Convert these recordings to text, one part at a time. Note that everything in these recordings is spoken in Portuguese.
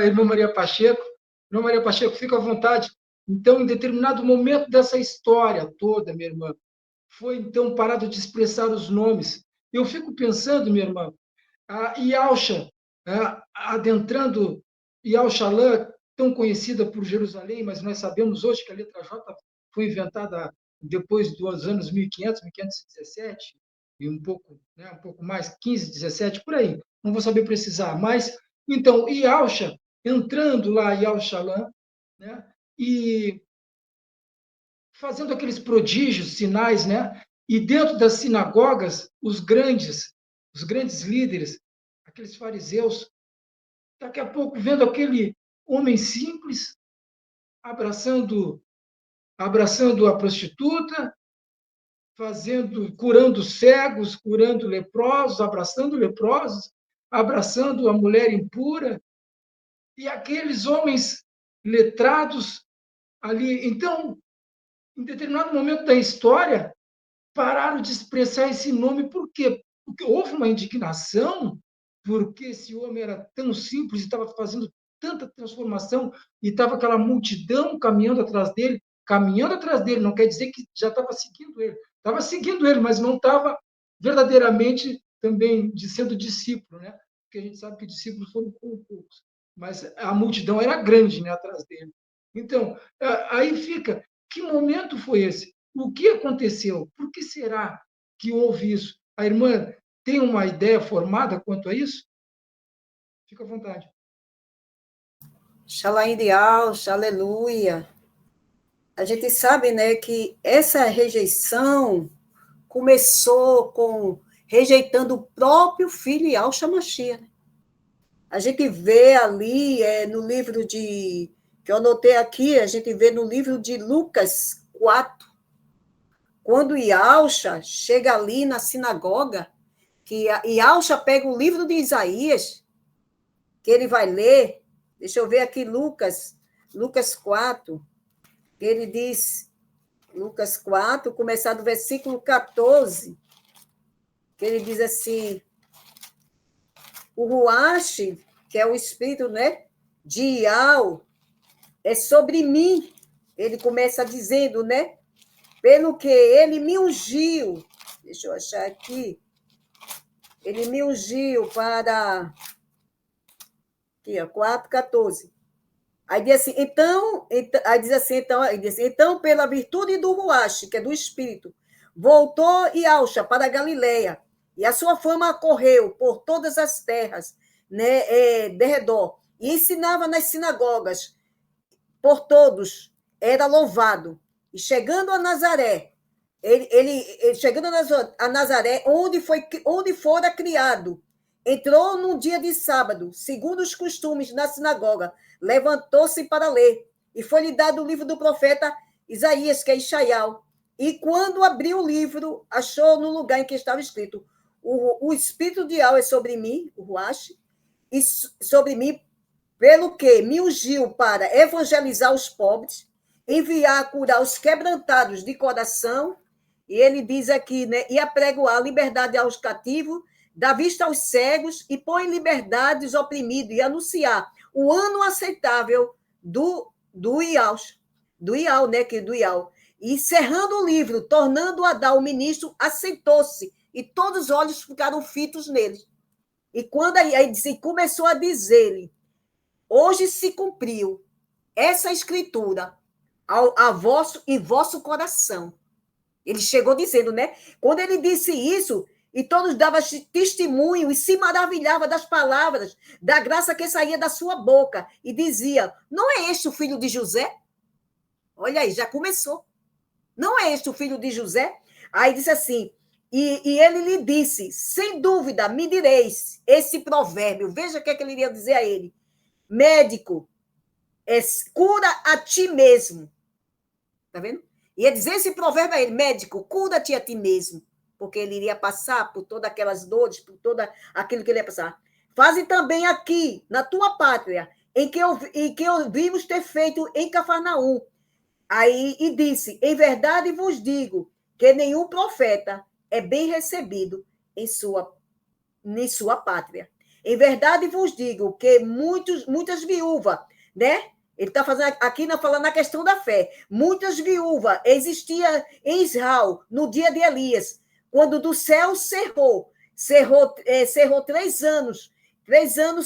irmã Maria Pacheco. Irmã Maria Pacheco, fica à vontade. Então, em determinado momento dessa história toda, minha irmã, foi então parado de expressar os nomes. Eu fico pensando, minha irmã, a Yalcha, adentrando Yalchalã, tão conhecida por Jerusalém, mas nós sabemos hoje que a letra J foi inventada depois dos anos 1500, 1517, e um pouco, né, um pouco mais, 15, 17, por aí. Não vou saber precisar, mas então Yalcha entrando lá Yalchalã, né, e fazendo aqueles prodígios, sinais, né? E dentro das sinagogas, os grandes líderes, aqueles fariseus, daqui a pouco vendo aquele homem simples abraçando a prostituta, curando cegos, curando leprosos, abraçando a mulher impura, e aqueles homens letrados ali. Então, em determinado momento da história, pararam de expressar esse nome. Por quê? Porque houve uma indignação, porque esse homem era tão simples e estava fazendo tanta transformação, e estava aquela multidão caminhando atrás dele, não quer dizer que já estava seguindo ele, mas não estava verdadeiramente também sendo discípulo, né? Porque a gente sabe que discípulos foram poucos, mas a multidão era grande, né, atrás dele. Então, aí fica, que momento foi esse? O que aconteceu? Por que será que houve isso? A irmã tem uma ideia formada quanto a isso? Fica à vontade. Xalaindial, aleluia. A gente sabe, né, que essa rejeição começou rejeitando o próprio filho Yahshua Mashiach. A gente vê ali no livro que eu anotei aqui, a gente vê no livro de Lucas 4, quando Yahshua chega ali na sinagoga, que Yahshua pega o livro de Isaías, que ele vai ler. Deixa eu ver aqui Lucas 4, que ele diz, Lucas 4, começar do versículo 14, que ele diz assim, o Ruach, que é o espírito, né, de Iau, é sobre mim. Ele começa dizendo, né, pelo que ele me ungiu, deixa eu achar aqui, ele me ungiu para, aqui, ó, 4:14. Aí diz assim, então, pela virtude do Ruach, que é do Espírito, voltou Yahshua para a Galileia, e a sua fama correu por todas as terras, né, de redor, e ensinava nas sinagogas, por todos, era louvado. E chegando a Nazaré, chegando a Nazaré, onde fora criado, entrou num dia de sábado, segundo os costumes na sinagoga, levantou-se para ler, e foi-lhe dado o livro do profeta Isaías, que é Ishaial. E quando abriu o livro, achou no lugar em que estava escrito, o Espírito de Yahweh é sobre mim, o Ruach, e sobre mim, pelo que me ungiu para evangelizar os pobres, enviar a curar os quebrantados de coração, e ele diz aqui, né, e apregoar a liberdade aos cativos, dar vista aos cegos e pôr em liberdade os oprimidos, e anunciar o ano aceitável do Iau, né, que do Iau. E encerrando o livro, tornando a dar o ministro, aceitou-se, e todos os olhos ficaram fitos nele. E quando aí começou a dizer-lhe, hoje se cumpriu essa escritura em vosso coração. Ele chegou dizendo, né? Quando ele disse isso, e todos davam testemunho e se maravilhavam das palavras, da graça que saía da sua boca, e dizia, não é este o filho de José? Olha aí, já começou. Não é este o filho de José? Aí disse assim, e ele lhe disse, sem dúvida, me direis esse provérbio. Veja o que ele iria dizer a ele. Médico, cura a ti mesmo. Tá vendo? Ia dizer esse provérbio a ele, médico, cura-te a ti mesmo. Porque ele iria passar por todas aquelas dores, por todo aquilo que ele ia passar. Faze também aqui, na tua pátria, em que ouvimos ter feito em Cafarnaum. Aí, e disse, em verdade vos digo, que nenhum profeta é bem recebido em sua pátria. Em verdade vos digo que muitas viúvas, né? Ele está fazendo aqui falando na questão da fé. Muitas viúvas existiam em Israel no dia de Elias, quando do céu cerrou 3 anos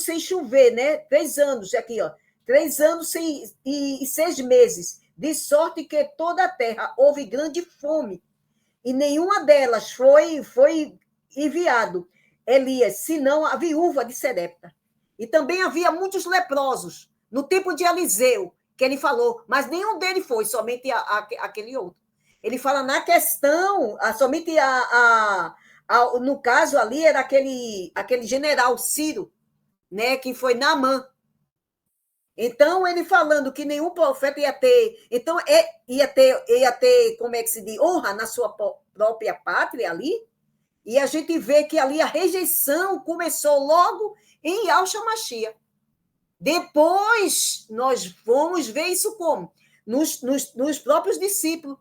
sem chover, né? 3 anos, aqui, ó. 3 anos e 6 meses, de sorte que toda a terra houve grande fome, e nenhuma delas foi enviado Elias, senão a viúva de Serepta. E também havia muitos leprosos, no tempo de Eliseu, que ele falou, mas nenhum deles foi, somente aquele outro. Ele fala na questão, somente no caso ali, era aquele general Ciro, né, que foi Naamã. Então, ele falando que nenhum profeta ia ter, então, ia ter, como é que se diz, honra na sua própria pátria ali, e a gente vê que ali a rejeição começou logo em Yahshua Mashiach. Depois, nós vamos ver isso como? Nos próprios discípulos,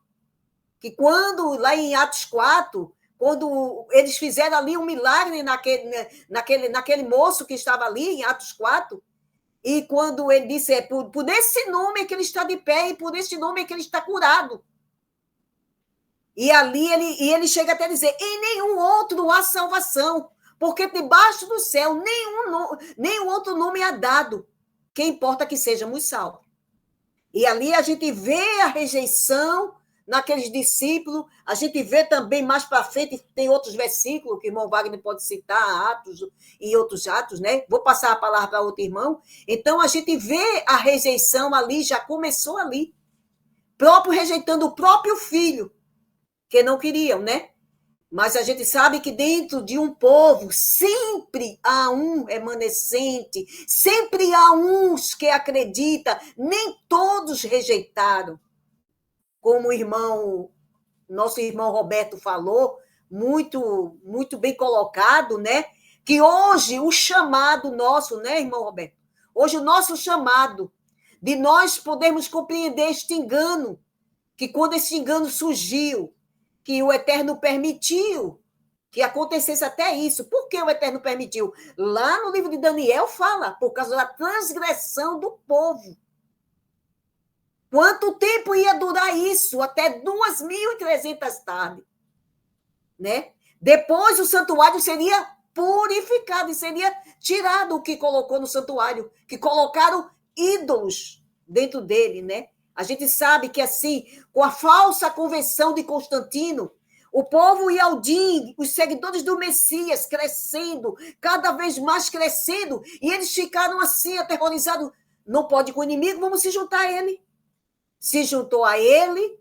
que quando, lá em Atos 4, quando eles fizeram ali um milagre naquele moço que estava ali, em Atos 4, e quando ele disse, por esse nome é que ele está de pé, e por esse nome é que ele está curado. E ali ele chega até a dizer, em nenhum outro há salvação, porque debaixo do céu nenhum outro nome é dado, que importa que sejamos salvos. E ali a gente vê a rejeição naqueles discípulos, a gente vê também mais para frente, tem outros versículos que o irmão Wagner pode citar, Atos e outros Atos, né? Vou passar a palavra para outro irmão. Então, a gente vê a rejeição ali, já começou ali, próprio rejeitando o próprio filho, que não queriam, né? Mas a gente sabe que dentro de um povo sempre há um remanescente, sempre há uns que acreditam, nem todos rejeitaram. Como nosso irmão Roberto falou, muito, muito bem colocado, né? Que hoje o chamado nosso, né, irmão Roberto? Hoje o nosso chamado de nós podermos compreender este engano, que quando esse engano surgiu, que o Eterno permitiu que acontecesse até isso. Por que o Eterno permitiu? Lá no livro de Daniel fala, por causa da transgressão do povo. Quanto tempo ia durar isso? Até 2.300 tardes. Né? Depois o santuário seria purificado e seria tirado o que colocou no santuário, que colocaram ídolos dentro dele, né? A gente sabe que assim, com a falsa conversão de Constantino, o povo Yaldim, os seguidores do Messias crescendo, cada vez mais crescendo, e eles ficaram assim, aterrorizados. Não pode com o inimigo, vamos se juntar a ele. Se juntou a ele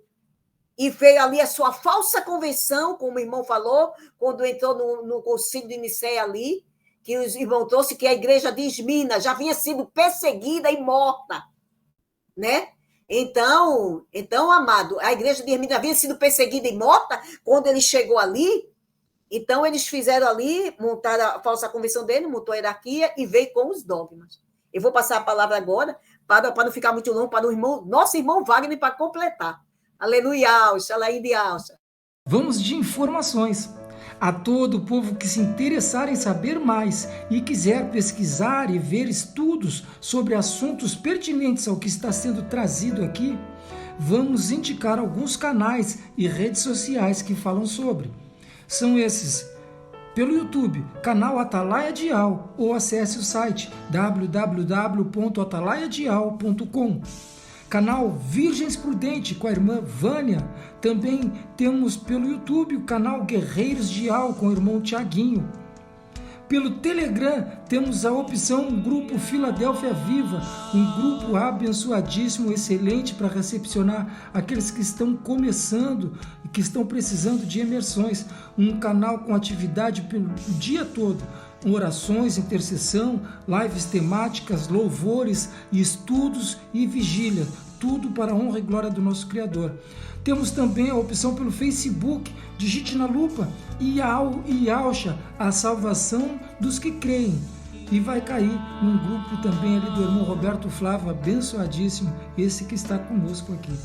e veio ali a sua falsa conversão, como o irmão falou, quando entrou no concílio de Nicéia ali, que os irmãos trouxe que a igreja de Esmina já vinha sido perseguida e morta, né? Então, amado, a igreja de Esmina havia sido perseguida e morta quando ele chegou ali. Então, eles fizeram ali, montaram a falsa conversão dele, montou a hierarquia e veio com os dogmas. Eu vou passar a palavra agora, para não ficar muito longo, para o nosso irmão Wagner, para completar. Aleluia, Alxa, Laíde Alxa. Vamos de informações. A todo o povo que se interessar em saber mais e quiser pesquisar e ver estudos sobre assuntos pertinentes ao que está sendo trazido aqui, vamos indicar alguns canais e redes sociais que falam sobre. São esses: pelo YouTube, canal Atalaia Dial, ou acesse o site www.atalaiadial.com. Canal Virgens Prudente com a irmã Vânia. Também temos pelo YouTube o canal Guerreiros Dial com o irmão Tiaguinho. Pelo Telegram temos a opção Grupo Filadélfia Viva, um grupo abençoadíssimo, excelente para recepcionar aqueles que estão começando e que estão precisando de imersões. Um canal com atividade pelo dia todo, orações, intercessão, lives temáticas, louvores, estudos e vigília, tudo para a honra e glória do nosso Criador. Temos também a opção pelo Facebook, digite na lupa Yahshua, a salvação dos que creem. E vai cair num grupo também ali do irmão Roberto Flávio, abençoadíssimo, esse que está conosco aqui.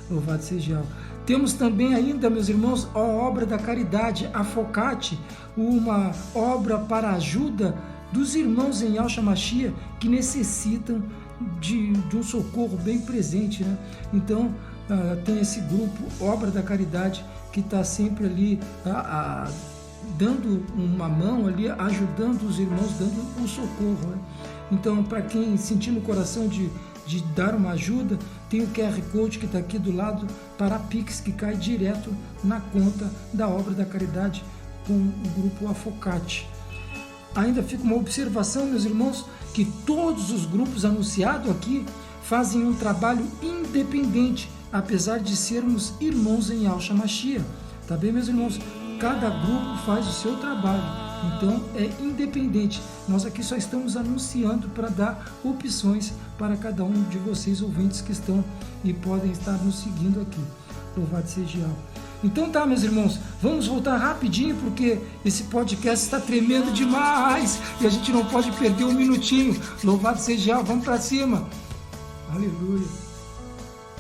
Louvado seja Yahweh. Temos também ainda, meus irmãos, a obra da caridade, a Focate, uma obra para ajuda dos irmãos em Yahshua Mashiach que necessitam de um socorro bem presente, né? Então, tem esse grupo Obra da Caridade que está sempre ali dando uma mão ali, ajudando os irmãos, dando o socorro, né? Então, para quem sentir no coração de dar uma ajuda, tem o QR Code que está aqui do lado para a Pix, que cai direto na conta da Obra da Caridade com o grupo Afocate. Ainda fica uma observação, meus irmãos, que todos os grupos anunciados aqui fazem um trabalho independente, apesar de sermos irmãos em Yahshua Mashiach. Tá bem, meus irmãos? Cada grupo faz o seu trabalho, então é independente. Nós aqui só estamos anunciando para dar opções para cada um de vocês ouvintes que estão e podem estar nos seguindo aqui. Louvado seja Yahweh. Então tá, meus irmãos, vamos voltar rapidinho porque esse podcast está tremendo demais e a gente não pode perder um minutinho. Louvado seja Yahweh, vamos para cima. Aleluia.